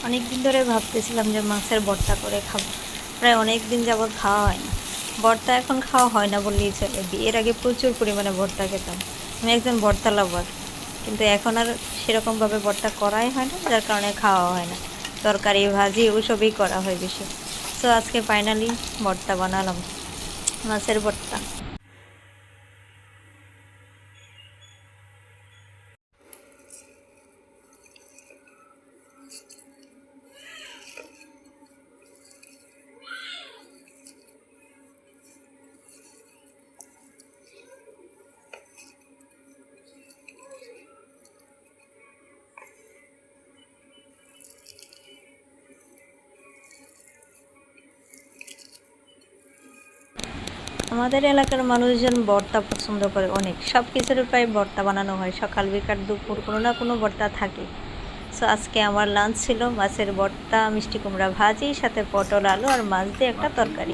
অনেক দিন ধরে ভাবতেছিলাম যে মাছের ভর্তা করে খাবো, প্রায় অনেক দিন যাবৎ খাওয়া হয় না। ভর্তা এখন খাওয়া হয় না বললেই চলে, বিয়ের আগে প্রচুর পরিমাণে ভর্তা খেতাম। আমি একজন ভর্তা লাভার, কিন্তু এখন আর সেরকমভাবে ভর্তা করাই হয় না, যার কারণে খাওয়া হয় না। তরকারি ভাজি ওসবই করা হয় বেশি। সো আজকে ফাইনালি ভর্তা বানালাম, মাছের ভর্তা। আমাদের এলাকার মানুষজন ভর্তা পছন্দ করে অনেক, সব কিছুরই প্রায় ভর্তা বানানো হয়, সকাল বিকাল দুপুর কোনো না কোনো ভর্তা থাকে। সো আজকে আমার লাঞ্চ ছিল মাছের ভর্তা, মিষ্টি কুমড়া ভাজি, সাথে পটল আলু আর মাছ দিয়ে একটা তরকারি।